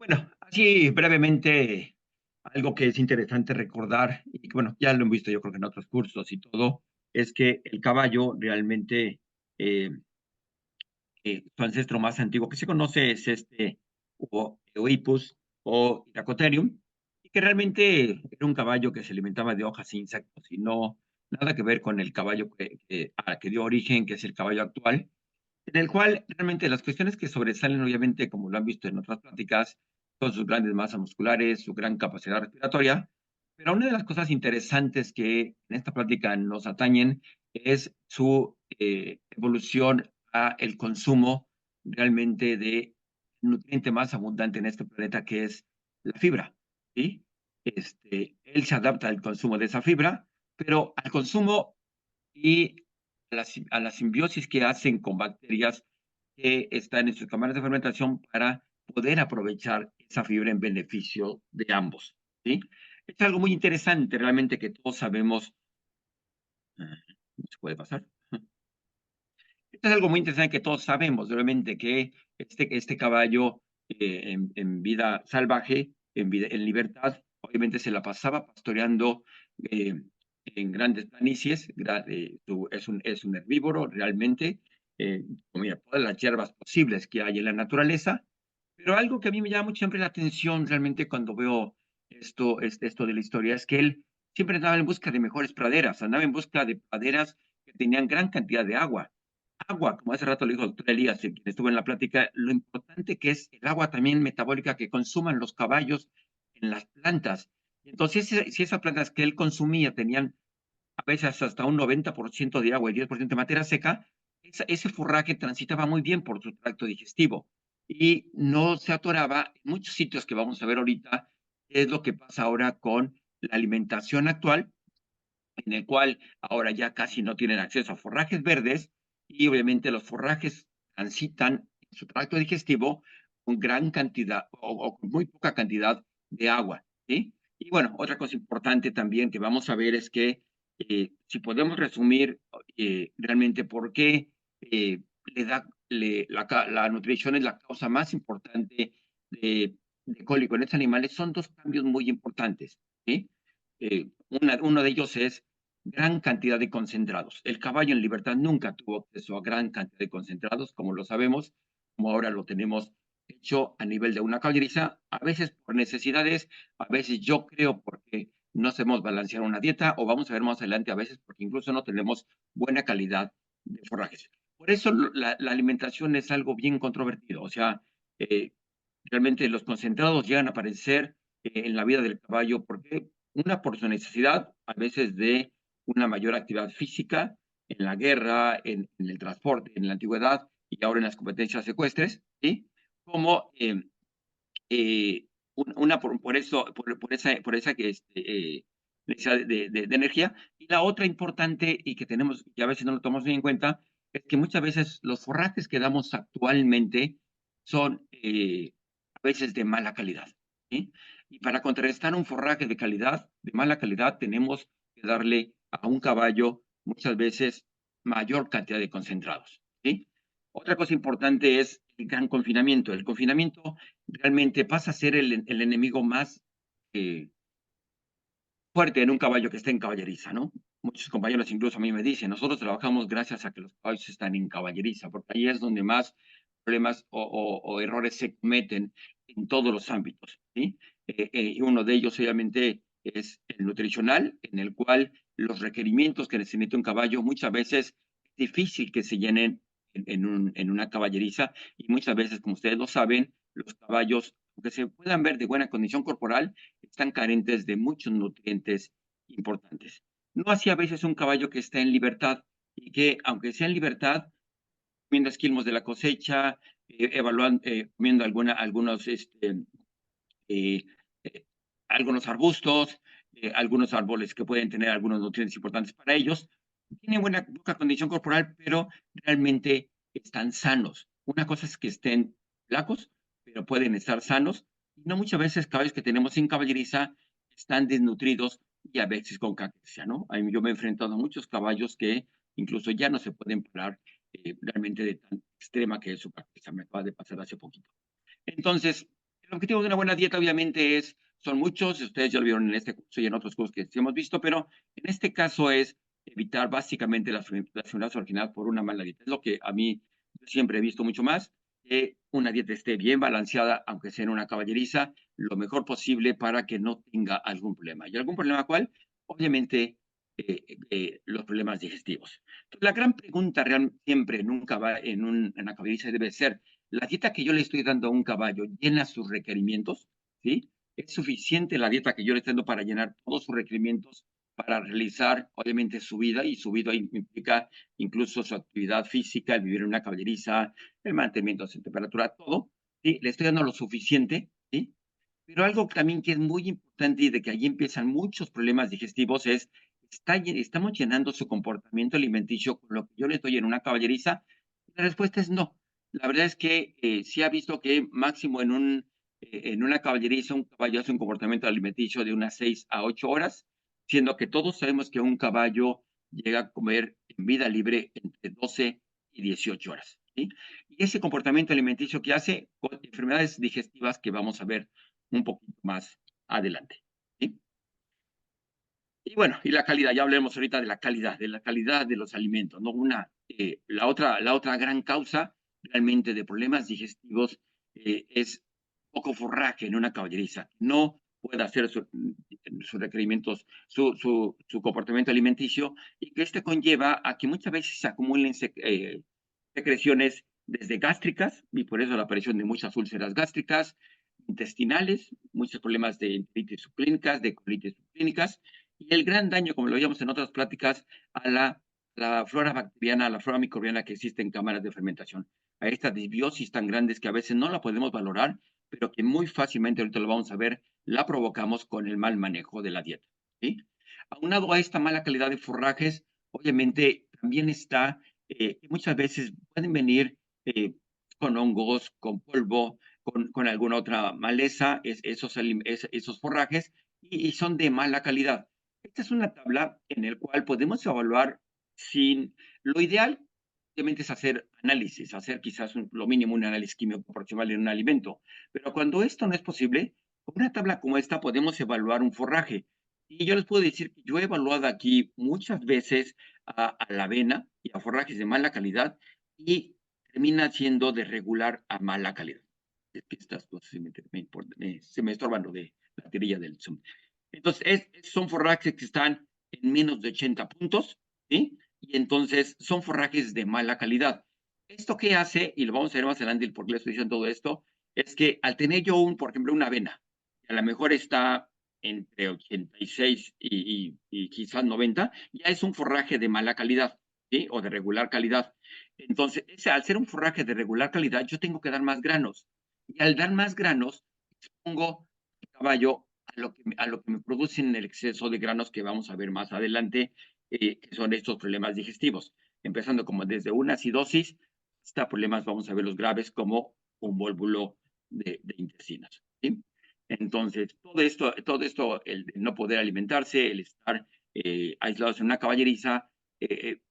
Bueno, así brevemente, algo que es interesante recordar y que, bueno, ya lo hemos visto yo creo que en otros cursos y todo, es que el caballo realmente, eh, su ancestro más antiguo que se conoce es Oipus o Iracotherium, y que realmente era un caballo que se alimentaba de hojas e insectos, y no nada que ver con el caballo al que dio origen, que es el caballo actual, en el cual realmente las cuestiones que sobresalen, obviamente, como lo han visto en otras pláticas, son sus grandes masas musculares, su gran capacidad respiratoria, pero una de las cosas interesantes que en esta plática nos atañen es su evolución a el consumo realmente de nutriente más abundante en este planeta, que es la fibra, ¿sí? Él se adapta al consumo de esa fibra, pero al consumo y a la simbiosis que hacen con bacterias que están en sus cámaras de fermentación para poder aprovechar esa fibra en beneficio de ambos, ¿sí? Es algo muy interesante realmente que todos sabemos. ¿No se puede pasar? Esto es algo muy interesante que todos sabemos, realmente, que este caballo, en vida salvaje, en libertad, obviamente se la pasaba pastoreando, eh, en grandes planicies, es un herbívoro realmente, comía todas las hierbas posibles que hay en la naturaleza, pero algo que a mí me llama mucho siempre la atención, realmente, cuando veo esto de la historia, es que él siempre andaba en busca de mejores praderas, andaba en busca de praderas que tenían gran cantidad de agua. Agua, como hace rato le dijo el doctor Elías, quien estuvo en la plática, lo importante que es el agua también metabólica que consuman los caballos en las plantas. Entonces, si esas plantas que él consumía tenían a veces hasta un 90% de agua y 10% de materia seca, ese forraje transitaba muy bien por su tracto digestivo y no se atoraba en muchos sitios que vamos a ver ahorita, qué es lo que pasa ahora con la alimentación actual, en el cual ahora ya casi no tienen acceso a forrajes verdes y obviamente los forrajes transitan en su tracto digestivo con gran cantidad o con muy poca cantidad de agua, ¿sí? Y bueno, otra cosa importante también que vamos a ver es que si podemos resumir realmente por qué la nutrición es la causa más importante de cólico en estos animales, son dos cambios muy importantes, ¿sí? Uno de ellos es gran cantidad de concentrados. El caballo en libertad nunca tuvo acceso a gran cantidad de concentrados, como lo sabemos, como ahora lo tenemos hecho a nivel de una caballeriza, a veces por necesidades, a veces yo creo porque no sabemos balancear una dieta, o vamos a ver más adelante, a veces porque incluso no tenemos buena calidad de forrajes. Por eso la alimentación es algo bien controvertido, o sea, eh, realmente los concentrados llegan a aparecer en la vida del caballo porque una por su necesidad, a veces de una mayor actividad física en la guerra, en el transporte, en la antigüedad y ahora en las competencias ecuestres, ¿sí? Como eh, una por esa que necesidad de energía. Y la otra importante y que tenemos, y a veces no lo tomamos bien en cuenta, es que muchas veces los forrajes que damos actualmente son a veces de mala calidad, ¿sí? Y para contrarrestar un forraje de calidad, de mala calidad, tenemos que darle a un caballo muchas veces mayor cantidad de concentrados, ¿sí? Otra cosa importante es el gran confinamiento. El confinamiento realmente pasa a ser el enemigo más eh, fuerte en un caballo que esté en caballeriza, ¿no? Muchos compañeros incluso a mí me dicen, nosotros trabajamos gracias a que los caballos están en caballeriza, porque ahí es donde más problemas o errores se cometen en todos los ámbitos, ¿sí? Y uno de ellos obviamente es el nutricional, en el cual los requerimientos que necesita un caballo muchas veces es difícil que se llenen en una caballeriza y muchas veces, como ustedes lo saben, los caballos, aunque se puedan ver de buena condición corporal, están carentes de muchos nutrientes importantes. No así a veces un caballo que está en libertad y que, aunque sea en libertad, comiendo esquilmos de la cosecha, comiendo algunos, eh, eh, algunos arbustos, algunos árboles que pueden tener algunos nutrientes importantes para ellos, tienen poca condición corporal, pero realmente están sanos. Una cosa es que estén flacos, pero pueden estar sanos. Y no muchas veces caballos que tenemos sin caballeriza están desnutridos y a veces con caquexia, ¿no? Yo me he enfrentado a muchos caballos que incluso ya no se pueden parar realmente de tan extrema que es su caquexia. Me acaba de pasar hace poquito. Entonces, El objetivo de una buena dieta, obviamente, son muchos, ustedes ya lo vieron en este curso y en otros cursos que sí hemos visto, pero en este caso es evitar básicamente las enfermedades originadas por una mala dieta. Es lo que a mí yo siempre he visto mucho más, que una dieta esté bien balanceada, aunque sea en una caballeriza, lo mejor posible para que no tenga algún problema. ¿Y algún problema cuál? Obviamente, los problemas digestivos. Entonces, la gran pregunta siempre nunca va en una caballeriza debe ser, ¿la dieta que yo le estoy dando a un caballo llena sus requerimientos? ¿Sí? ¿Es suficiente la dieta que yo le estoy dando para llenar todos sus requerimientos para realizar, obviamente, su vida? Y su vida implica incluso su actividad física, el vivir en una caballeriza, el mantenimiento de temperatura, todo. ¿Sí? ¿Le estoy dando lo suficiente? ¿Sí? Pero algo también que es muy importante y de que allí empiezan muchos problemas digestivos es, ¿estamos llenando su comportamiento alimenticio con lo que yo le doy en una caballeriza? La respuesta es no. La verdad es que sí ha visto que máximo en una caballeriza un caballo hace un comportamiento alimenticio de unas 6 a 8 horas, siendo que todos sabemos que un caballo llega a comer en vida libre entre 12 y 18 horas. ¿Sí? Y ese comportamiento alimenticio que hace con enfermedades digestivas que vamos a ver un poquito más adelante. ¿Sí? Y bueno, y la calidad, ya hablemos ahorita de la calidad de los alimentos, ¿no? La otra gran causa realmente de problemas digestivos es poco forraje en una caballeriza. No puede hacer sus requerimientos, su comportamiento alimenticio, y que este conlleva a que muchas veces se acumulen secreciones desde gástricas, y por eso la aparición de muchas úlceras gástricas, intestinales, muchos problemas de enteritis subclínicas, de colitis subclínicas, y el gran daño, como lo veíamos en otras pláticas, a la flora bacteriana, a la flora microbiana que existe en cámaras de fermentación, a estas disbiosis tan grandes que a veces no la podemos valorar, pero que muy fácilmente, ahorita lo vamos a ver, la provocamos con el mal manejo de la dieta. ¿Sí? Aunado a esta mala calidad de forrajes, obviamente también está que muchas veces pueden venir con hongos, con polvo, con alguna otra maleza, esos forrajes, y son de mala calidad. Esta es una tabla en la cual podemos evaluar sin lo ideal, obviamente, es hacer análisis, hacer quizás lo mínimo un análisis químico proporcional en un alimento. Pero cuando esto no es posible, con una tabla como esta podemos evaluar un forraje. Y yo les puedo decir que yo he evaluado aquí muchas veces a la avena y a forrajes de mala calidad y termina siendo de regular a mala calidad. Es que estas cosas se me estorban lo de la tirilla del Zoom. Entonces, son forrajes que están en menos de 80 puntos, ¿sí? Y entonces son forrajes de mala calidad. ¿Esto qué hace? Y lo vamos a ver más adelante, por qué les estoy diciendo todo esto, es que al tener yo por ejemplo, una avena, que a lo mejor está entre 86 y quizás 90, ya es un forraje de mala calidad, ¿sí? O de regular calidad. Entonces, al ser un forraje de regular calidad, yo tengo que dar más granos. Y al dar más granos, expongo el caballo a lo que me producen el exceso de granos que vamos a ver más adelante, que son estos problemas digestivos, empezando como desde una acidosis hasta problemas, vamos a ver los graves, como un vólvulo de intestinos. ¿Sí? Entonces, todo esto, el no poder alimentarse, el estar aislados en una caballeriza,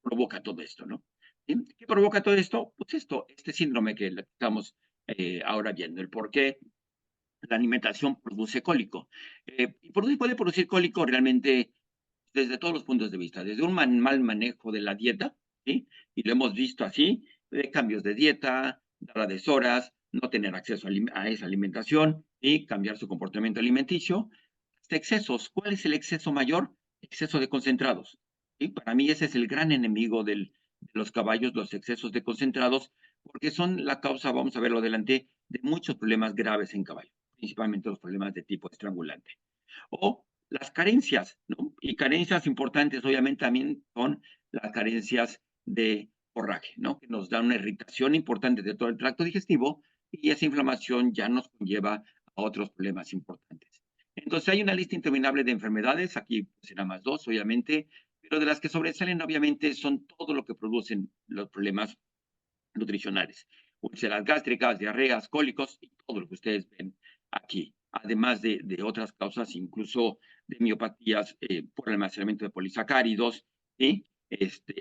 provoca todo esto, ¿no? ¿Sí? ¿Qué provoca todo esto? Pues este síndrome que estamos ahora viendo, el por qué la alimentación produce cólico. Y puede producir cólico realmente desde todos los puntos de vista, desde un mal manejo de la dieta, ¿sí? Y lo hemos visto así, cambios de dieta, dar a deshoras, no tener acceso a esa alimentación y cambiar su comportamiento alimenticio, hasta excesos. ¿Cuál es el exceso mayor? Exceso de concentrados. ¿Sí? Para mí ese es el gran enemigo de los caballos, los excesos de concentrados, porque son la causa, vamos a verlo adelante, de muchos problemas graves en caballo, principalmente los problemas de tipo estrangulante. O las carencias, ¿no? Y carencias importantes, obviamente, también son las carencias de forraje, ¿no? Que nos dan una irritación importante de todo el tracto digestivo y esa inflamación ya nos conlleva a otros problemas importantes. Entonces, hay una lista interminable de enfermedades, aquí será más dos, obviamente, pero de las que sobresalen, obviamente, son todo lo que producen los problemas nutricionales, úlceras gástricas, diarreas, cólicos y todo lo que ustedes ven aquí, además de otras causas, incluso de miopatías por almacenamiento de polisacáridos, ¿sí?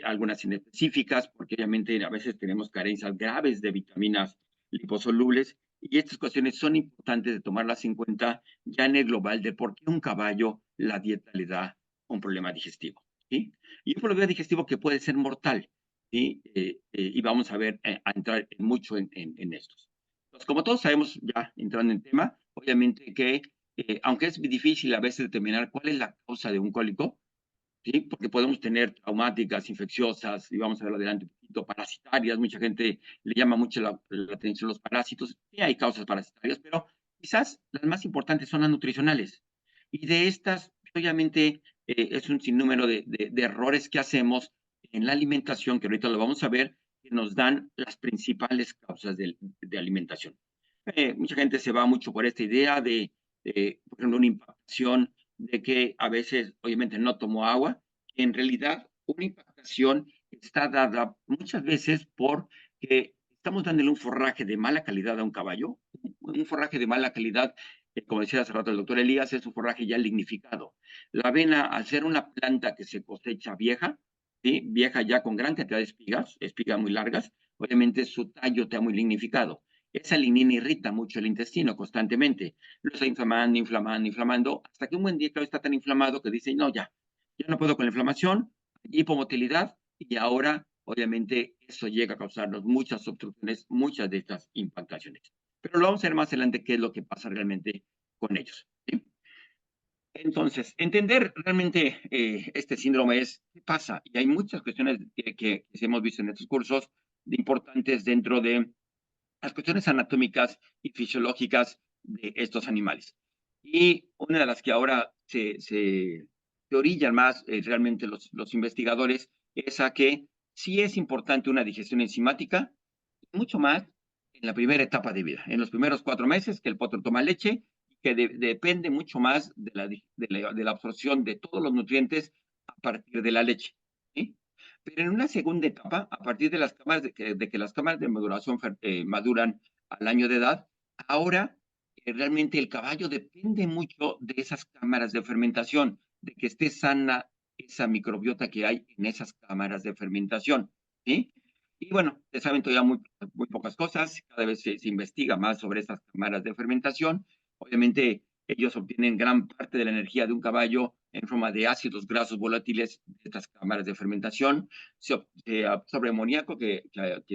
Algunas inespecíficas, porque obviamente a veces tenemos carencias graves de vitaminas liposolubles Y estas cuestiones son importantes de tomarlas en cuenta ya en el global de por qué un caballo la dieta le da un problema digestivo, ¿sí? Y un problema digestivo que puede ser mortal, ¿sí? Y vamos a ver, a entrar mucho en estos. Entonces, como todos sabemos, ya entrando en tema, obviamente que, aunque es difícil a veces determinar cuál es la causa de un cólico, ¿sí? Porque podemos tener traumáticas, infecciosas, y vamos a ver adelante un poquito, parasitarias. Mucha gente le llama mucho la atención los parásitos. Sí hay causas parasitarias, pero quizás las más importantes son las nutricionales. Y de estas, obviamente, es un sinnúmero de errores que hacemos en la alimentación, que ahorita lo vamos a ver, que nos dan las principales causas de alimentación. Mucha gente se va mucho por esta idea por ejemplo, una impactación de que a veces, obviamente, no tomó agua. En realidad, una impactación está dada muchas veces porque estamos dándole un forraje de mala calidad a un caballo, un forraje de mala calidad, como decía hace rato el doctor Elías, es un forraje ya lignificado. La avena, al ser una planta que se cosecha vieja, ¿sí? Vieja ya con gran cantidad de espigas muy largas, obviamente su tallo está muy lignificado. Esa lignina irrita mucho el intestino constantemente, lo está inflamando, inflamando, inflamando, hasta que un buen día está tan inflamado que dice, no, ya no puedo con la inflamación, hipomotilidad, y ahora, obviamente, eso llega a causarnos muchas obstrucciones, muchas de estas impactaciones. Pero lo vamos a ver más adelante qué es lo que pasa realmente con ellos, ¿sí? Entonces, entender realmente este síndrome es qué pasa. Y hay muchas cuestiones que hemos visto en estos cursos importantes dentro de las cuestiones anatómicas y fisiológicas de estos animales. Y una de las que ahora se orillan más realmente los investigadores es a que sí es importante una digestión enzimática, mucho más en la primera etapa de vida, en los primeros 4 meses que el potro toma leche, que depende mucho más de la absorción de todos los nutrientes a partir de la leche, ¿sí? Pero en una segunda etapa, a partir de las cámaras de que las cámaras de maduración maduran al año de edad, ahora realmente el caballo depende mucho de esas cámaras de fermentación, de que esté sana esa microbiota que hay en esas cámaras de fermentación, ¿sí? Y bueno, se saben todavía muy pocas cosas, cada vez se investiga más sobre estas cámaras de fermentación. Obviamente, ellos obtienen gran parte de la energía de un caballo en forma de ácidos grasos volátiles de estas cámaras de fermentación. Se absorbe amoníaco que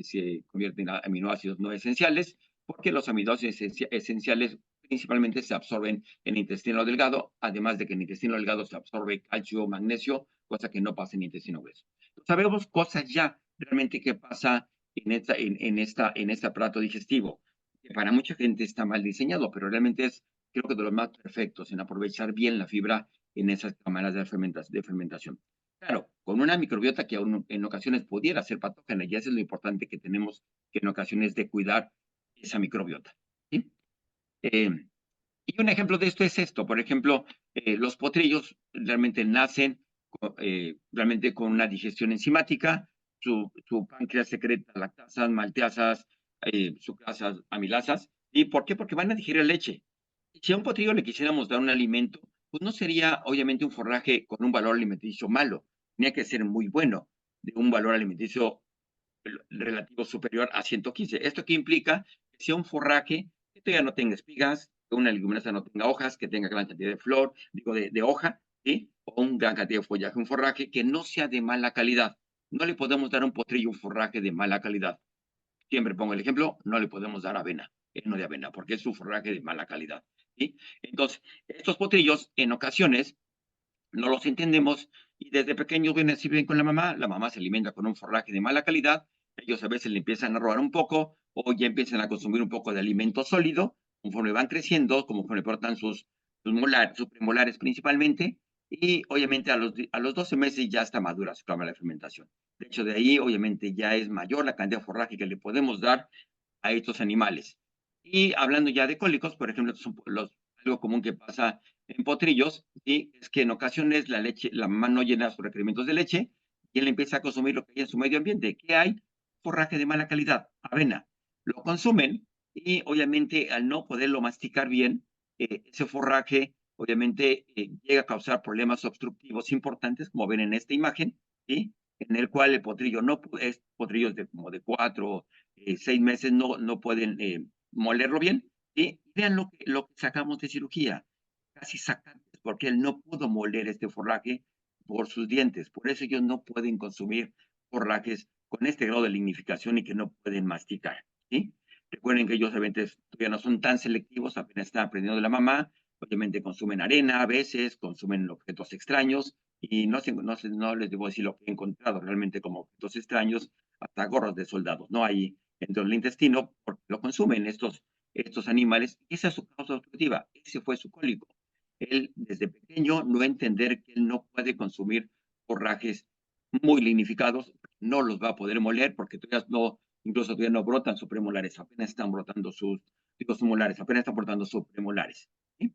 se convierte en aminoácidos no esenciales, porque los aminoácidos esenciales principalmente se absorben en el intestino delgado, además de que en el intestino delgado se absorbe calcio, magnesio, cosa que no pasa en el intestino grueso. Sabemos cosas ya realmente qué pasa en este aparato digestivo, que para mucha gente está mal diseñado, pero realmente es, creo que de los más perfectos en aprovechar bien la fibra en esas cámaras de fermentación. Claro, con una microbiota que aún en ocasiones pudiera ser patógena, y eso es lo importante que tenemos que en ocasiones de cuidar esa microbiota, ¿sí? Eh, y un ejemplo de esto es esto, por ejemplo, los potrillos realmente nacen realmente con una digestión enzimática, su páncreas secreta lactasas, malteasas, sucrasas, amilasas. ¿Y por qué? Porque van a digerir leche. Y si a un potrillo le quisiéramos dar un alimento, pues no sería obviamente un forraje con un valor alimenticio malo, tenía que ser muy bueno, de un valor alimenticio relativo superior a 115. ¿Esto qué implica? Que sea un forraje que todavía no tenga espigas, que una leguminosa no tenga hojas, que tenga gran cantidad de flor, digo, de hoja, ¿sí? O un gran cantidad de follaje, un forraje que no sea de mala calidad. No le podemos dar a un potrillo un forraje de mala calidad. Siempre pongo el ejemplo, no le podemos dar avena, no de avena, porque es un forraje de mala calidad, ¿sí? Entonces, estos potrillos en ocasiones no los entendemos y desde pequeños vienen así bien con la mamá se alimenta con un forraje de mala calidad, ellos a veces le empiezan a robar un poco o ya empiezan a consumir un poco de alimento sólido, conforme van creciendo, conforme portan sus premolares principalmente, y obviamente a los 12 meses ya está madura su cámara de fermentación. De hecho, de ahí obviamente ya es mayor la cantidad de forraje que le podemos dar a estos animales. Y hablando ya de cólicos, por ejemplo, algo común que pasa en potrillos, ¿sí? Es que en ocasiones la mamá no llena sus requerimientos de leche y él empieza a consumir lo que hay en su medio ambiente. ¿Qué hay? Forraje de mala calidad, avena. Lo consumen y obviamente al no poderlo masticar bien, ese forraje obviamente llega a causar problemas obstructivos importantes, como ven en esta imagen, ¿sí? En el cual el potrillo no es potrillos como de 4, 6 meses no pueden molerlo bien, y vean lo que sacamos de cirugía, casi sacantes, porque él no pudo moler este forraje por sus dientes. Por eso ellos no pueden consumir forrajes con este grado de lignificación y que no pueden masticar, ¿sí? Recuerden que ellos obviamente todavía no son tan selectivos, apenas están aprendiendo de la mamá, obviamente consumen arena a veces, consumen objetos extraños, y no les debo decir lo que he encontrado realmente como objetos extraños, hasta gorros de soldados, ¿no? Ahí dentro del intestino, porque lo consumen estos animales. Esa es su causa obstructiva, ese fue su cólico. Él, desde pequeño, no entender que él no puede consumir forrajes muy lignificados, no los va a poder moler porque todavía no, incluso todavía no brotan sus premolares, apenas están brotando sus molares, apenas están brotando sus premolares, ¿sí?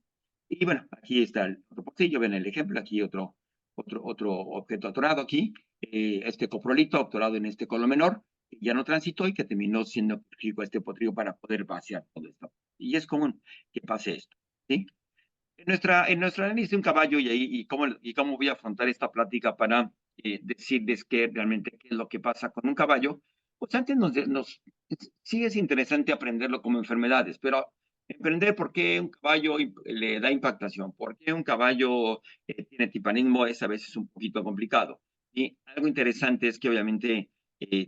Y bueno, aquí está el otro pocillo, ven el ejemplo, aquí otro objeto atorado aquí, este coprolito atorado en este colon menor, que ya no transitó y que terminó siendo quirúrgico este potrillo para poder vaciar todo esto. Y es común que pase esto, ¿sí? En nuestra análisis de un caballo y cómo voy a afrontar esta plática para decirles que realmente qué es lo que pasa con un caballo, pues antes sí es interesante aprenderlo como enfermedades, pero aprender por qué un caballo le da impactación, por qué un caballo tiene tipanismo es a veces un poquito complicado. Y algo interesante es que obviamente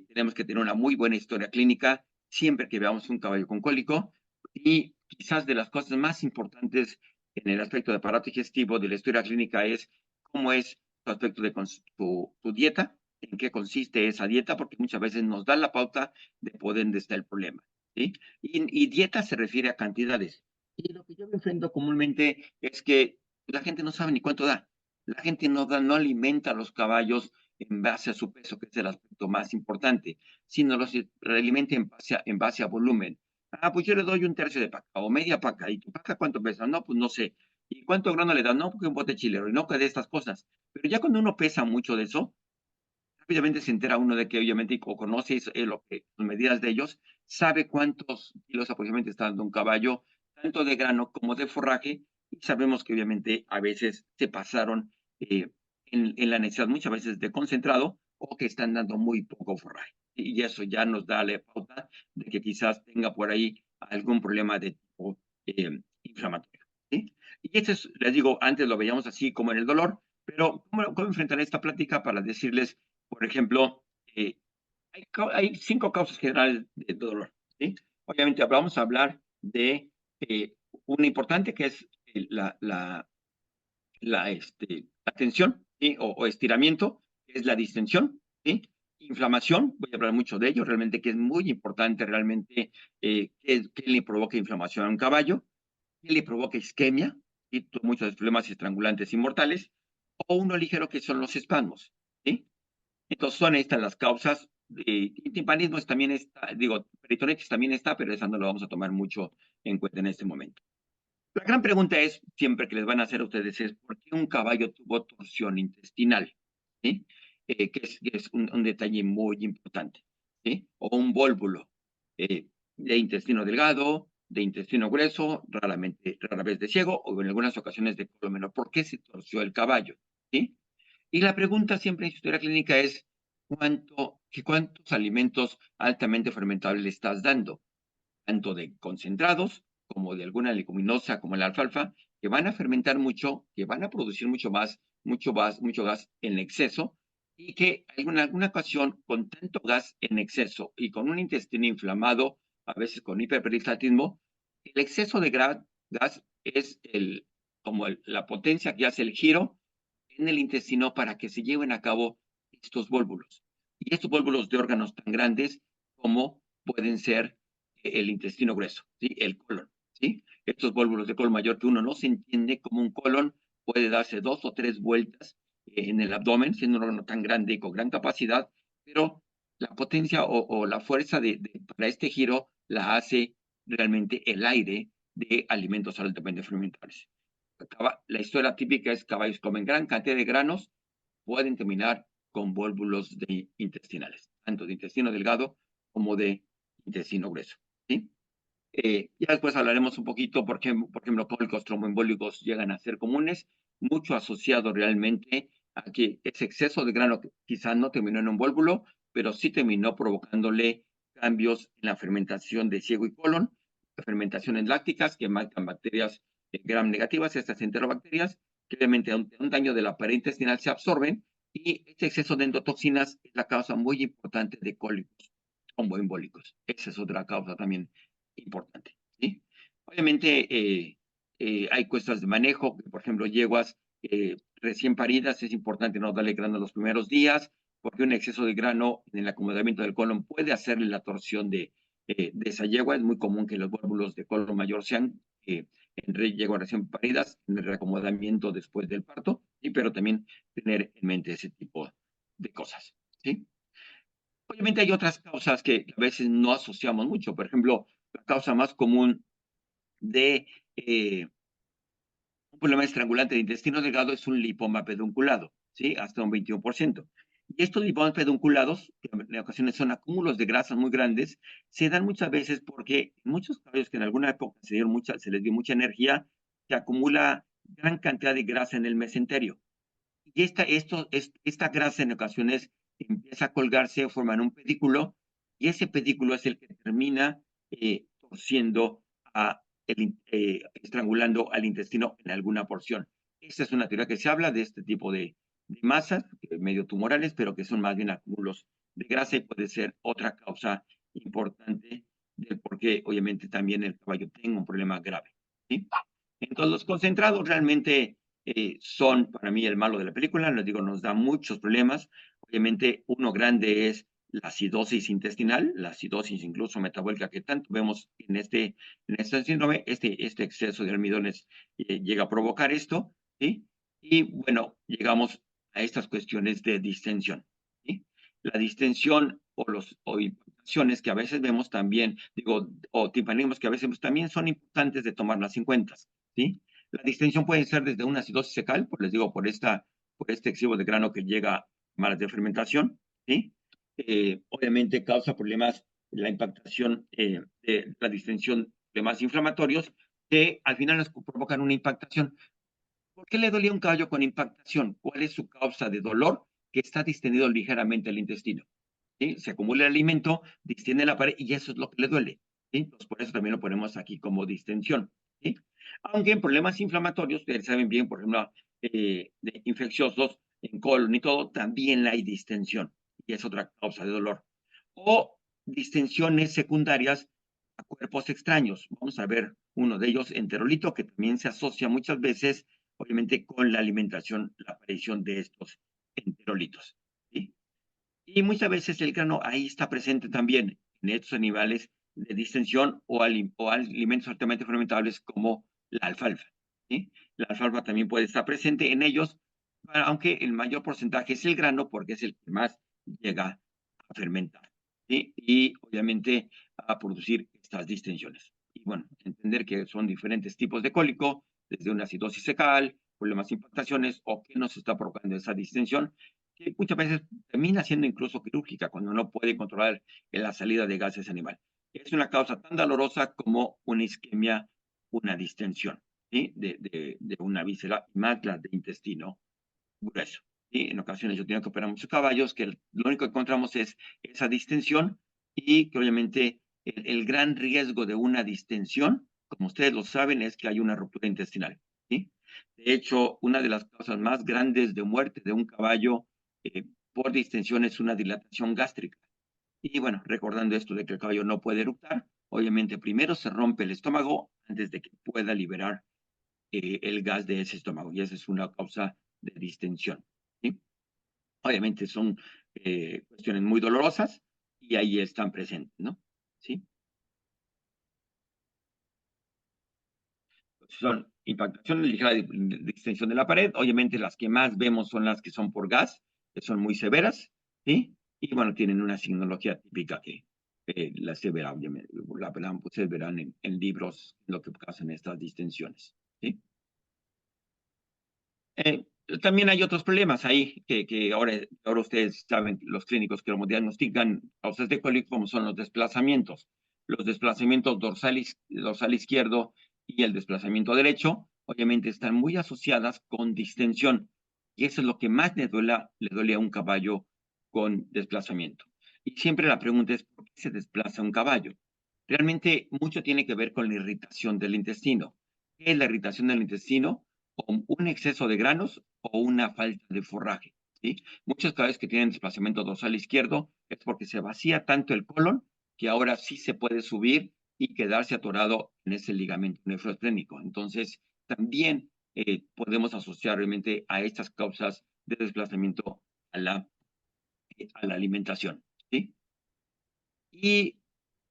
tenemos que tener una muy buena historia clínica siempre que veamos un caballo con cólico, y quizás de las cosas más importantes en el aspecto de aparato digestivo de la historia clínica es cómo es tu aspecto de tu dieta, en qué consiste esa dieta, porque muchas veces nos da la pauta de por dónde está el problema, ¿sí? Y dieta se refiere a cantidades. Y lo que yo me enfrento comúnmente es que la gente no sabe ni cuánto da. La gente no alimenta a los caballos en base a su peso, que es el aspecto más importante, sino los alimenta en base a volumen. Ah, pues yo le doy un tercio de paca o media paca. ¿Y tu paca cuánto pesa? No, pues no sé. ¿Y cuánto grano le das? No, porque un bote chilero. Y no que de estas cosas. Pero ya cuando uno pesa mucho de eso, rápidamente se entera uno de que obviamente o conoce las medidas de ellos, sabe cuántos kilos aproximadamente está dando un caballo, tanto de grano como de forraje, y sabemos que obviamente a veces se pasaron en la necesidad, muchas veces de concentrado, o que están dando muy poco forraje. Y eso ya nos da la pauta de que quizás tenga por ahí algún problema de tipo inflamatorio, ¿sí? Y esto es, les digo, antes lo veíamos así como en el dolor, pero ¿cómo enfrentar esta plática para decirles, por ejemplo, eh, hay 5 causas generales de dolor, ¿sí? Obviamente vamos a hablar de una importante que es la tensión, ¿sí? O estiramiento, que es la distensión, ¿sí? Inflamación, voy a hablar mucho de ello, realmente que es muy importante realmente qué le provoca inflamación a un caballo, qué le provoca isquemia, y muchos problemas estrangulantes y mortales, o uno ligero que son los espasmos, ¿sí? Entonces son estas las causas. Y timpanismo también está, digo, peritonitis también está, pero esa no lo vamos a tomar mucho en cuenta en este momento. La gran pregunta es, siempre que les van a hacer a ustedes, es ¿por qué un caballo tuvo torsión intestinal? ¿Sí? Que es un detalle muy importante, ¿sí? O un vólvulo de intestino delgado, de intestino grueso, rara vez de ciego, o en algunas ocasiones de colon menor. ¿Por qué se torció el caballo? ¿Sí? Y la pregunta siempre en historia clínica es, ¿cuántos alimentos altamente fermentables le estás dando? Tanto de concentrados como de alguna leguminosa como la alfalfa, que van a fermentar mucho, que van a producir mucho gas en exceso, y que en alguna ocasión, con tanto gas en exceso y con un intestino inflamado, a veces con hiperperistaltismo, el exceso de gas es la potencia que hace el giro en el intestino para que se lleven a cabo estos vólvulos. Y estos vólvulos de órganos tan grandes como pueden ser el intestino grueso, ¿sí? El colon, ¿sí? Estos vólvulos de colon mayor que uno no se entiende como un colon puede darse 2 o 3 vueltas en el abdomen, siendo un órgano tan grande y con gran capacidad, pero la potencia o la fuerza para este giro la hace realmente el aire de alimentos altamente fermentables. La historia típica es caballos comen gran cantidad de granos, pueden terminar con vólvulos intestinales, tanto de intestino delgado como de intestino grueso, ¿sí? Ya después hablaremos un poquito por ejemplo, cólicos tromboembólicos llegan a ser comunes, mucho asociado realmente a que ese exceso de grano que quizás no terminó en un vólvulo, pero sí terminó provocándole cambios en la fermentación de ciego y colon, fermentaciones lácticas que matan bacterias gram negativas, estas enterobacterias, que obviamente ante un daño de la pared intestinal se absorben, y este exceso de endotoxinas es la causa muy importante de cólicos tromboembólicos. Esa es otra causa también importante, ¿sí? Obviamente hay cuestiones de manejo, por ejemplo, yeguas recién paridas, es importante no darle grano los primeros días, porque un exceso de grano en el acomodamiento del colon puede hacerle la torsión de esa yegua. Es muy común que los válvulos de colon mayor sean en yeguas recién paridas, en el reacomodamiento después del parto, ¿sí? Pero también tener en mente ese tipo de cosas, ¿sí? Obviamente hay otras causas que a veces no asociamos mucho. Por ejemplo, la causa más común de un problema estrangulante de intestino delgado es un lipoma pedunculado, ¿sí? Hasta un 21%. Y estos lipomas pedunculados, que en ocasiones son acúmulos de grasas muy grandes, se dan muchas veces porque muchos caballos que en alguna época se les dio mucha energía, se acumula gran cantidad de grasa en el mesenterio. Y esta grasa en ocasiones empieza a colgarse, forman un pedículo, y ese pedículo es el que termina torciendo estrangulando al intestino en alguna porción. Esta es una teoría que se habla de este tipo de masas medio tumorales, pero que son más bien acúmulos de grasa, y puede ser otra causa importante del por qué obviamente también el caballo tenga un problema grave, ¿sí? Entonces los concentrados realmente son para mí el malo de la película. Les digo, nos da muchos problemas. Obviamente uno grande es la acidosis intestinal, la acidosis incluso metabólica que tanto vemos en este síndrome. Este exceso de almidones llega a provocar esto, ¿sí? Y bueno, llegamos a estas cuestiones de distensión, ¿sí? La distensión o impactaciones que a veces vemos también, digo, o timpanismos que a veces vemos, también son importantes de tomarlas en cuenta, ¿sí? La distensión puede ser desde una acidosis fecal, pues les digo, por este exceso de grano que llega a malas de fermentación, ¿sí? Obviamente causa problemas la impactación de la distensión, problemas inflamatorios, que al final nos provocan una impactación. ¿Por qué le dolía un caballo con impactación? ¿Cuál es su causa de dolor? Que está distendido ligeramente el intestino, ¿sí? Se acumula el alimento, distiende la pared y eso es lo que le duele, ¿sí? Entonces, por eso también lo ponemos aquí como distensión, ¿sí? Aunque en problemas inflamatorios, ustedes saben bien, por ejemplo, de infecciosos en colon y todo, también hay distensión y es otra causa de dolor. O distensiones secundarias a cuerpos extraños. Vamos a ver uno de ellos, enterolito, que también se asocia muchas veces, obviamente, con la alimentación, la aparición de estos enterolitos, ¿sí? Y muchas veces el grano ahí está presente también en estos animales de distensión o alimentos altamente fermentables como la alfalfa, ¿sí? La alfalfa también puede estar presente en ellos, aunque el mayor porcentaje es el grano porque es el que más llega a fermentar, ¿sí? Y obviamente a producir estas distensiones. Y bueno, entender que son diferentes tipos de cólico, desde una acidosis fecal, problemas de impactaciones o qué nos está provocando esa distensión, que muchas veces termina siendo incluso quirúrgica cuando no puede controlar la salida de gases animal. Es una causa tan dolorosa como una isquemia, una distensión, ¿sí? de una víscera, más la de intestino grueso, ¿sí? En ocasiones yo tengo que operar muchos caballos, que lo único que encontramos es esa distensión, y que obviamente el gran riesgo de una distensión, como ustedes lo saben, es que hay una ruptura intestinal, ¿sí? De hecho, una de las causas más grandes de muerte de un caballo por distensión es una dilatación gástrica. Y bueno, recordando esto de que el caballo no puede eructar, obviamente primero se rompe el estómago antes de que pueda liberar el gas de ese estómago, y esa es una causa de distensión, ¿sí? Obviamente son cuestiones muy dolorosas y ahí están presentes, ¿no? ¿Sí? Son impactaciones ligeras de distensión de la pared. Obviamente las que más vemos son las que son por gas, que son muy severas, ¿sí? Y bueno, tienen una signología típica que la se verá, obviamente, ustedes verán en libros lo que causan estas distensiones, ¿sí? Eh, También hay otros problemas ahí que ahora ustedes saben, los clínicos que lo diagnostican causas de cólico, como son los desplazamientos. Los desplazamientos dorsal izquierdo y el desplazamiento derecho, obviamente están muy asociadas con distensión. Y eso es lo que más le duele a un caballo con desplazamiento. Y siempre la pregunta es, ¿por qué se desplaza un caballo? Realmente mucho tiene que ver con la irritación del intestino. ¿Qué es la irritación del intestino? O un exceso de granos o una falta de forraje, ¿sí? Muchos caballos que tienen desplazamiento dorsal izquierdo es porque se vacía tanto el colon que ahora sí se puede subir y quedarse atorado en ese ligamento nefroesplénico. Entonces, también podemos asociar realmente a estas causas de desplazamiento a la alimentación, ¿sí? Y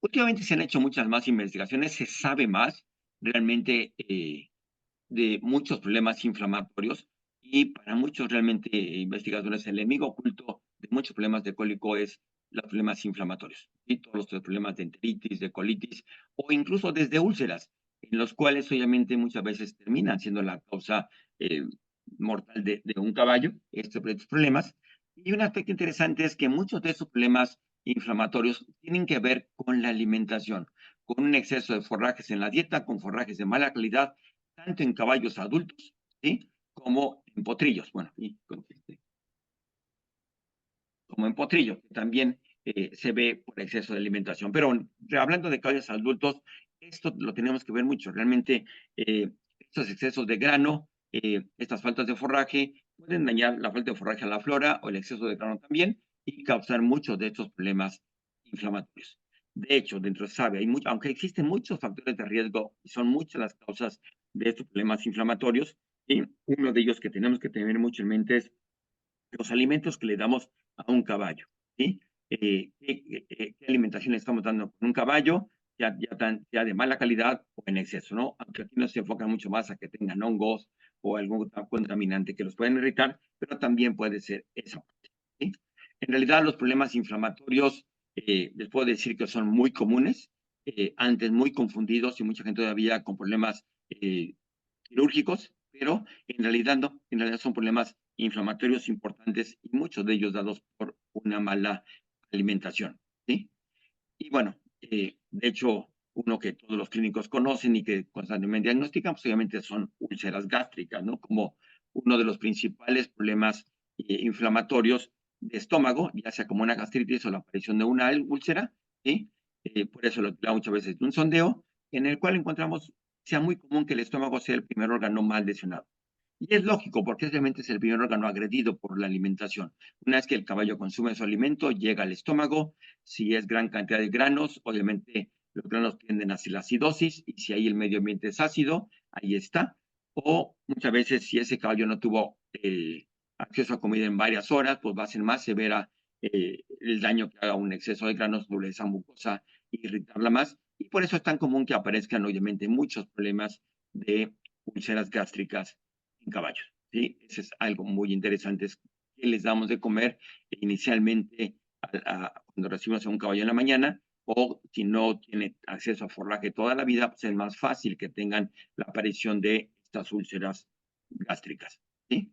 últimamente se han hecho muchas más investigaciones, se sabe más realmente de muchos problemas inflamatorios y para muchos realmente investigadores el enemigo oculto de muchos problemas de cólico es los problemas inflamatorios y todos los problemas de enteritis, de colitis o incluso desde úlceras, en los cuales obviamente muchas veces terminan siendo la causa eh, mortal de un caballo, estos problemas. Y un aspecto interesante es que muchos de esos problemas inflamatorios tienen que ver con la alimentación, con un exceso de forrajes en la dieta, con forrajes de mala calidad, tanto en caballos adultos, ¿sí? Como en potrillos, bueno, como en potrillo, que también se ve por exceso de alimentación. Pero hablando de caballos adultos, esto lo tenemos que ver mucho. Realmente, estos excesos de grano, estas faltas de forraje, pueden dañar la falta de forraje a la flora o el exceso de grano también y causar muchos de estos problemas inflamatorios. De hecho, dentro de SABE, aunque existen muchos factores de riesgo y son muchas las causas de estos problemas inflamatorios, y uno de ellos que tenemos que tener mucho en mente es los alimentos que le damos a un caballo, ¿sí? ¿Qué alimentación le estamos dando con un caballo? Ya de mala calidad o en exceso, ¿no? Aunque aquí no se enfoca mucho más a que tengan hongos o algún contaminante que los pueden irritar, pero también puede ser esa parte, ¿sí? En realidad, los problemas inflamatorios, les puedo decir que son muy comunes, antes muy confundidos y mucha gente todavía con problemas quirúrgicos, pero en realidad no, en realidad son problemas inflamatorios importantes y muchos de ellos dados por una mala alimentación, ¿sí? Y bueno, de hecho, uno que todos los clínicos conocen y que constantemente diagnostican, pues obviamente son úlceras gástricas, ¿no? Como uno de los principales problemas inflamatorios de estómago, ya sea como una gastritis o la aparición de una úlcera, ¿sí? Por eso lo muchas veces de un sondeo, en el cual encontramos, sea muy común que el estómago sea el primer órgano más lesionado. Y es lógico, porque obviamente es el primer órgano agredido por la alimentación. Una vez que el caballo consume su alimento, llega al estómago. Si es gran cantidad de granos, obviamente los granos tienden hacia la acidosis, y si ahí el medio ambiente es ácido, ahí está. O muchas veces, si ese caballo no tuvo acceso a comida en varias horas, pues va a ser más severa el daño que haga un exceso de granos sobre esa mucosa y irritarla más. Y por eso es tan común que aparezcan, obviamente, muchos problemas de úlceras gástricas en caballos, ¿sí? Eso es algo muy interesante, es que les damos de comer inicialmente cuando recibimos a un caballo en la mañana, o si no tiene acceso a forraje toda la vida, pues es más fácil que tengan la aparición de estas úlceras gástricas, ¿sí?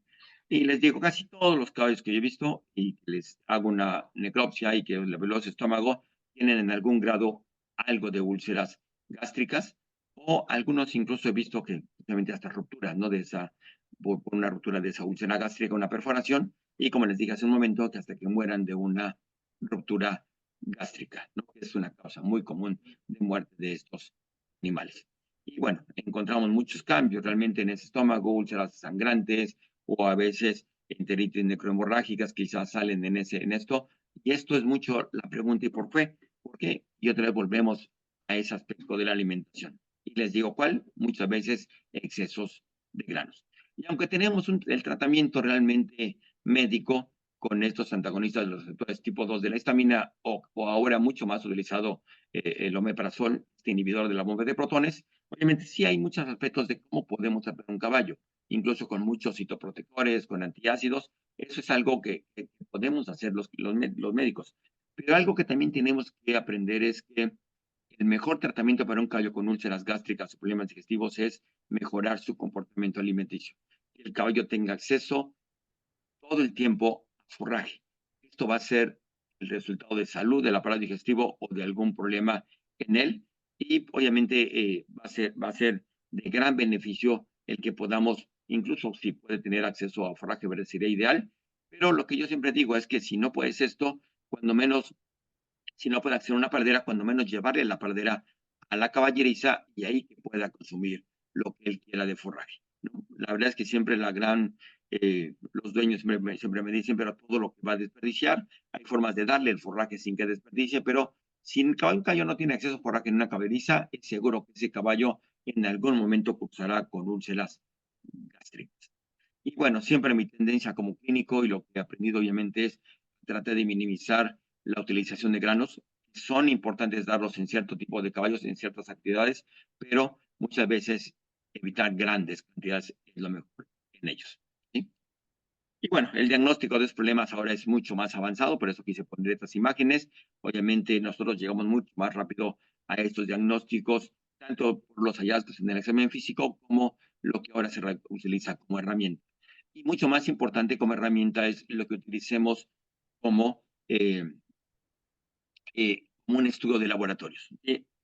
Y les digo, casi todos los caballos que yo he visto y les hago una necropsia y que les veo los estómago, tienen en algún grado algo de úlceras gástricas, o algunos incluso he visto que obviamente hasta rupturas, ¿no? De esa, por una ruptura de esa úlcera gástrica, una perforación, y como les dije hace un momento, que hasta que mueran de una ruptura gástrica, ¿no? Que es una causa muy común de muerte de estos animales. Y bueno, encontramos muchos cambios realmente en ese estómago, úlceras sangrantes o a veces enteritis necrohemorrágicas quizás salen en esto. Y esto es mucho la pregunta, ¿y por qué? Porque y otra vez volvemos a ese aspecto de la alimentación. Y les digo cuál, muchas veces excesos de granos. Y aunque tenemos el tratamiento realmente médico con estos antagonistas de los receptores tipo 2 de la histamina, o ahora mucho más utilizado el omeprazol, este inhibidor de la bomba de protones, obviamente sí hay muchos aspectos de cómo podemos tratar un caballo, incluso con muchos citoprotectores, con antiácidos. Eso es algo que podemos hacer los médicos. Pero algo que también tenemos que aprender es que el mejor tratamiento para un caballo con úlceras gástricas o problemas digestivos es mejorar su comportamiento alimenticio. Que el caballo tenga acceso todo el tiempo a forraje. Esto va a ser el resultado de salud del aparato digestivo o de algún problema en él. Y obviamente va a ser de gran beneficio el que podamos, incluso si puede tener acceso a forraje verde sería ideal. Pero lo que yo siempre digo es que si no puedes esto, cuando menos si no puede acceder a una pradera, cuando menos llevarle la pradera a la caballeriza y ahí que pueda consumir lo que él quiera de forraje, ¿no? La verdad es que siempre los dueños siempre me dicen, pero todo lo que va a desperdiciar, hay formas de darle el forraje sin que desperdicie, pero si un caballo no tiene acceso a forraje en una caballeriza, es seguro que ese caballo en algún momento cursará con úlceras gástricas. Y bueno, siempre mi tendencia como clínico y lo que he aprendido obviamente es tratar de minimizar la utilización de granos. Son importantes darlos en cierto tipo de caballos, en ciertas actividades, pero muchas veces evitar grandes cantidades es lo mejor en ellos, ¿sí? Y bueno, el diagnóstico de los problemas ahora es mucho más avanzado, por eso quise poner estas imágenes. Obviamente nosotros llegamos mucho más rápido a estos diagnósticos, tanto por los hallazgos en el examen físico como lo que ahora se utiliza como herramienta. Y mucho más importante como herramienta es lo que utilicemos como, como un estudio de laboratorios.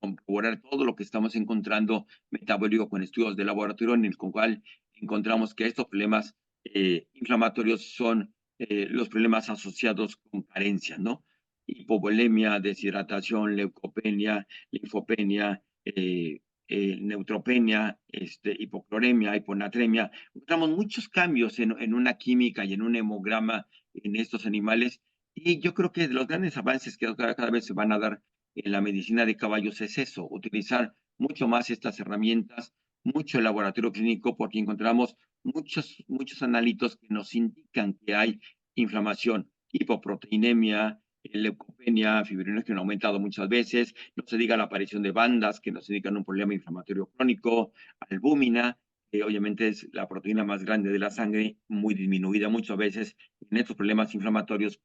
Comprobar todo lo que estamos encontrando metabólico con estudios de laboratorio en el cual encontramos que estos problemas inflamatorios son los problemas asociados con carencias, ¿no? Hipovolemia, deshidratación, leucopenia, linfopenia, neutropenia, hipocloremia, hiponatremia. Encontramos muchos cambios en una química y en un hemograma en estos animales y yo creo que de los grandes avances que cada vez se van a dar en la medicina de caballos es eso, utilizar mucho más estas herramientas, mucho el laboratorio clínico, porque encontramos muchos analitos que nos indican que hay inflamación, hipoproteinemia, leucopenia, fibrinogenia que han aumentado muchas veces, no se diga la aparición de bandas que nos indican un problema inflamatorio crónico, albúmina, que obviamente es la proteína más grande de la sangre, muy disminuida muchas veces en estos problemas inflamatorios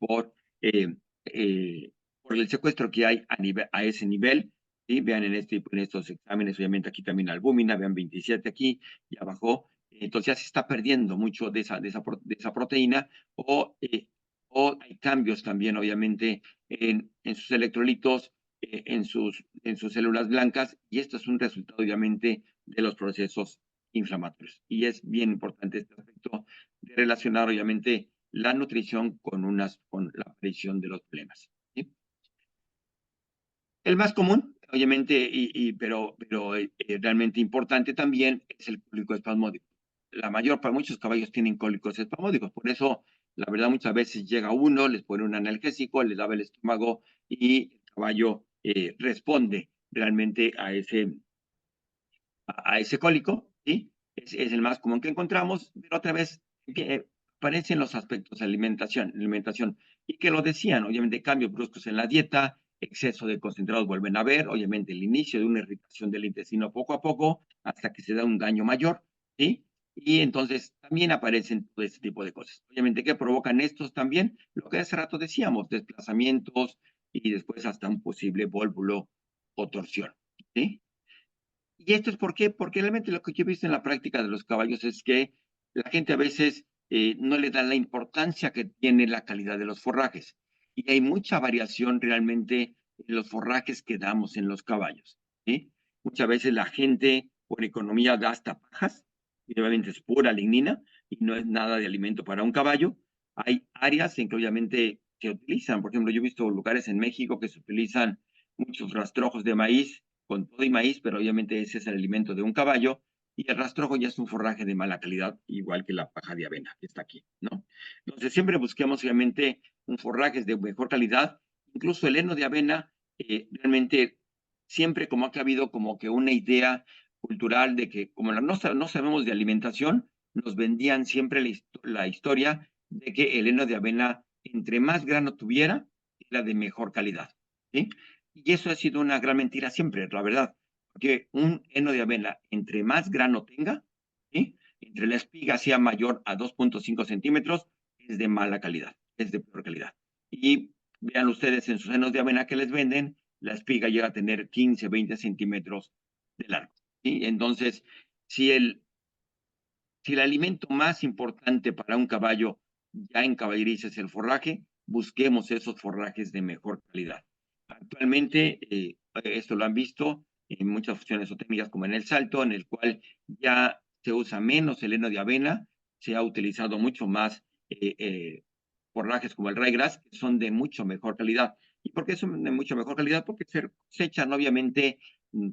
eh, por el secuestro que hay a ese nivel. ¿Sí? Vean en estos exámenes, obviamente aquí también albúmina, vean 27 aquí, ya bajó. Entonces ya se está perdiendo mucho de esa proteína o hay cambios también, obviamente, en sus electrolitos, en sus células blancas, y esto es un resultado, obviamente, de los procesos inflamatorios. Y es bien importante este aspecto de relacionar, obviamente, la nutrición con la aparición de los problemas, ¿sí? El más común, obviamente, pero realmente importante también es el cólico espasmódico. Para muchos caballos tienen cólicos espasmódicos, por eso, la verdad, muchas veces llega uno, les pone un analgésico, les lava el estómago y el caballo responde realmente a ese cólico, ¿sí? Es el más común que encontramos, pero otra vez aparecen los aspectos de alimentación, y que lo decían, obviamente, cambios bruscos en la dieta, exceso de concentrados vuelven a ver, obviamente, el inicio de una irritación del intestino poco a poco, hasta que se da un daño mayor, ¿sí? Y entonces también aparecen todo este tipo de cosas. Obviamente, ¿qué provocan estos también? Lo que hace rato decíamos, desplazamientos y después hasta un posible vólvulo o torsión, ¿sí? ¿Y esto es por qué? Porque realmente lo que yo he visto en la práctica de los caballos es que la gente a veces no le da la importancia que tiene la calidad de los forrajes. Y hay mucha variación realmente en los forrajes que damos en los caballos, ¿sí? Muchas veces la gente por economía gasta pajas, y obviamente es pura lignina y no es nada de alimento para un caballo. Hay áreas en que obviamente se utilizan, por ejemplo, yo he visto lugares en México que se utilizan muchos rastrojos de maíz con todo y maíz, pero obviamente ese es el alimento de un caballo, y el rastrojo ya es un forraje de mala calidad, igual que la paja de avena que está aquí, ¿no? Entonces siempre busquemos obviamente un forraje de mejor calidad, incluso el heno de avena, realmente siempre como ha habido como que una idea cultural de que como no sabemos de alimentación, nos vendían siempre la historia de que el heno de avena, entre más grano tuviera, era de mejor calidad, ¿sí? Y eso ha sido una gran mentira siempre, la verdad, porque un heno de avena, entre más grano tenga, ¿sí? Entre la espiga sea mayor a 2.5 centímetros, es de mala calidad, es de peor calidad. Y vean ustedes en sus henos de avena que les venden, la espiga llega a tener 15, 20 centímetros de largo, ¿sí? Entonces, si el alimento más importante para un caballo ya en caballeriza es el forraje, busquemos esos forrajes de mejor calidad. Actualmente, esto lo han visto en muchas funciones o técnicas como en el salto, en el cual ya se usa menos el heno de avena, se ha utilizado mucho más forrajes como el ryegrass, que son de mucho mejor calidad. ¿Y por qué son de mucha mejor calidad? Porque se cosechan obviamente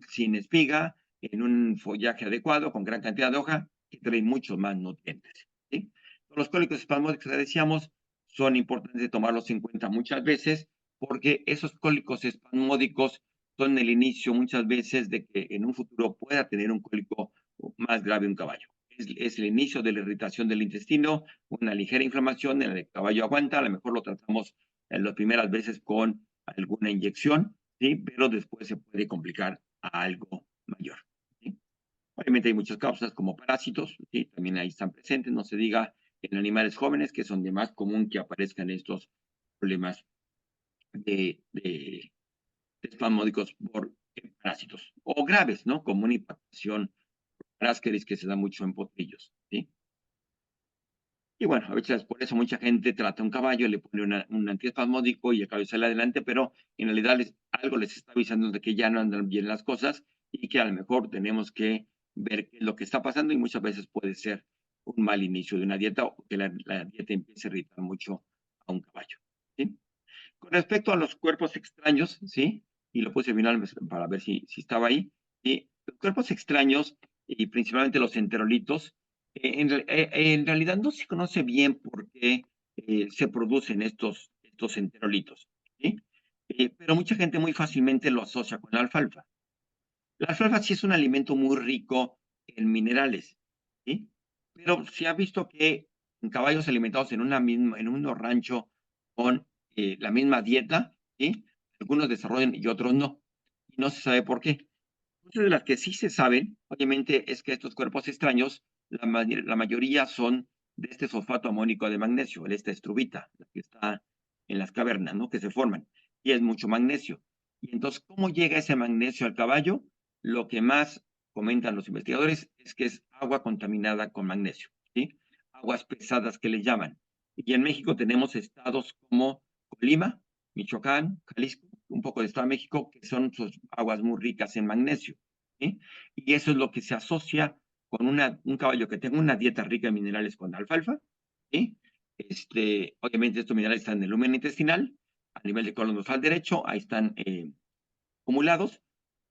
sin espiga, en un follaje adecuado, con gran cantidad de hoja, que traen muchos más nutrientes, ¿sí? Los cólicos espasmódicos que decíamos son importantes de tomarlos en cuenta muchas veces, porque esos cólicos espasmódicos son el inicio muchas veces de que en un futuro pueda tener un cólico más grave un caballo. Es el inicio de la irritación del intestino, una ligera inflamación, el caballo aguanta, a lo mejor lo tratamos en las primeras veces con alguna inyección, ¿sí? Pero después se puede complicar a algo mayor, ¿sí? Obviamente hay muchas causas como parásitos, ¿sí? También ahí están presentes, no se diga en animales jóvenes, que son de más común que aparezcan estos problemas de espasmódicos por parásitos, o graves, ¿no? Como una impactación por ascaris que se da mucho en potrillos, ¿sí? Y bueno, a veces por eso mucha gente trata un caballo, le pone un antiespasmódico y el caballo sale adelante, pero en realidad algo les está avisando de que ya no andan bien las cosas y que a lo mejor tenemos que ver qué es lo que está pasando y muchas veces puede ser un mal inicio de una dieta o que la dieta empiece a irritar mucho a un caballo, ¿sí? Con respecto a los cuerpos extraños, ¿sí? Y lo puse al final para ver si estaba ahí. Y los cuerpos extraños, y principalmente los enterolitos, en realidad no se conoce bien por qué se producen estos enterolitos, ¿sí? Pero mucha gente muy fácilmente lo asocia con la alfalfa. La alfalfa sí es un alimento muy rico en minerales, ¿sí? Pero se ha visto que en caballos alimentados en un mismo rancho con la misma dieta, ¿sí? Algunos desarrollan y otros no. Y no se sabe por qué. Muchas de las que sí se saben, obviamente, es que estos cuerpos extraños, la mayoría son de este fosfato amónico de magnesio, esta estrubita, la que está en las cavernas, ¿no? Que se forman. Y es mucho magnesio. Y entonces, ¿cómo llega ese magnesio al caballo? Lo que más comentan los investigadores es que es agua contaminada con magnesio, ¿sí? Aguas pesadas que le llaman. Y en México tenemos estados como Colima, Michoacán, Jalisco, un poco de Estado de México, que son sus aguas muy ricas en magnesio, ¿sí? Y eso es lo que se asocia con un caballo que tenga una dieta rica en minerales con alfalfa, ¿sí? Obviamente estos minerales están en el lumen intestinal, a nivel de colon dorsal derecho, ahí están acumulados,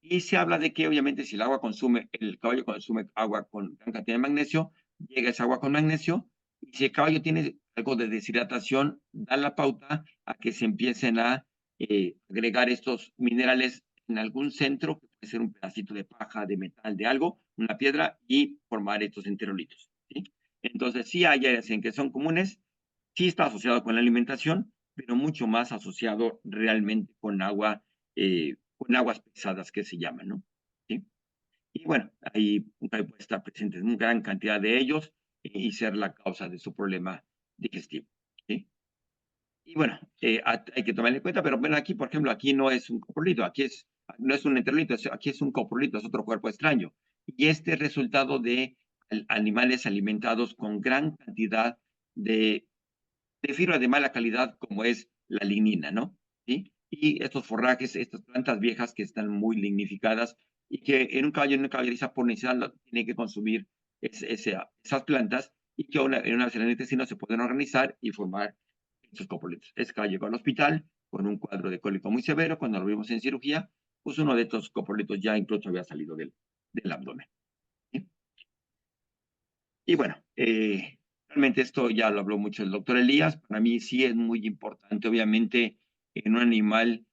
y se habla de que obviamente si el caballo consume agua con gran cantidad de magnesio, llega esa agua con magnesio, y si el caballo tiene algo de deshidratación, da la pauta a que se empiecen a agregar estos minerales en algún centro, que puede ser un pedacito de paja, de metal, de algo, una piedra, y formar estos enterolitos, ¿sí? Entonces, sí hay áreas en que son comunes, sí está asociado con la alimentación, pero mucho más asociado realmente con aguas pesadas que se llaman, ¿no? ¿Sí? Y bueno, ahí puede estar presente en una gran cantidad de ellos y ser la causa de su problema digestivo, ¿sí? Y bueno, hay que tomarlo en cuenta, pero bueno, aquí, por ejemplo, aquí no es un coprolito, no es un enterolito, aquí es un coprolito, es otro cuerpo extraño. Y este es resultado de animales alimentados con gran cantidad de fibra de mala calidad como es la lignina, ¿no? ¿Sí? Y estos forrajes, estas plantas viejas que están muy lignificadas y que en un caballo, en una caballeriza por necesidad tiene que consumir esas plantas y que en una serie de intestinos se pueden organizar y formar estos coprolitos. Ese caballo llegó al hospital con un cuadro de cólico muy severo, cuando lo vimos en cirugía, pues uno de estos coprolitos ya incluso había salido del abdomen, ¿sí? Y bueno, realmente esto ya lo habló mucho el doctor Elías. Para mí sí es muy importante, obviamente, en un animal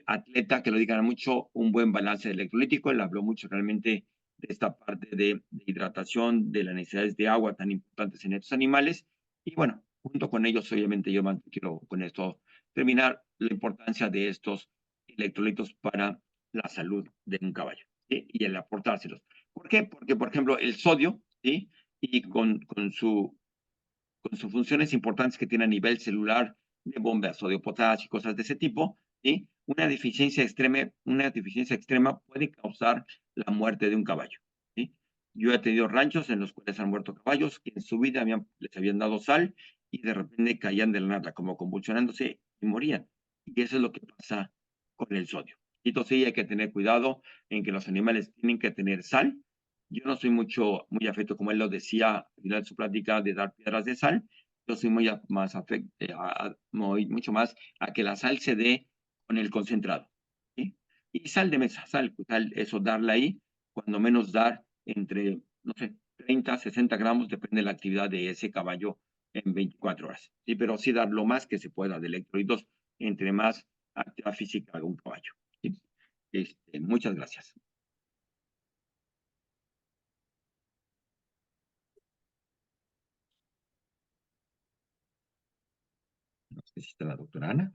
atleta, que lo digan mucho, un buen balance electrolítico. Él habló mucho realmente de esta parte de hidratación, de las necesidades de agua tan importantes en estos animales. Y bueno, junto con ellos, obviamente, quiero con esto terminar la importancia de estos electrolitos para la salud de un caballo, ¿sí? Y el aportárselos. ¿Por qué? Porque, por ejemplo, el sodio, ¿sí? Y con sus funciones importantes que tiene a nivel celular, de bombeo, sodio, potasio y cosas de ese tipo, ¿sí? Una deficiencia extrema puede causar la muerte de un caballo, ¿sí? Yo he tenido ranchos en los cuales han muerto caballos que en su vida les habían dado sal y de repente caían de la nada, como convulsionándose y morían. Y eso es lo que pasa con el sodio. Y entonces sí hay que tener cuidado en que los animales tienen que tener sal. Yo no soy muy afecto, como él lo decía al final de su plática, de dar piedras de sal. Yo soy mucho más a que la sal se dé con el concentrado. ¿Sí? Y sal de mesa, eso darla ahí, cuando menos dar entre, no sé, 30, 60 gramos, depende de la actividad de ese caballo en 24 horas. Sí, pero sí dar lo más que se pueda de electrolitos, entre más actividad física haga un caballo. ¿Sí? Muchas gracias. No sé si está la doctora Ana.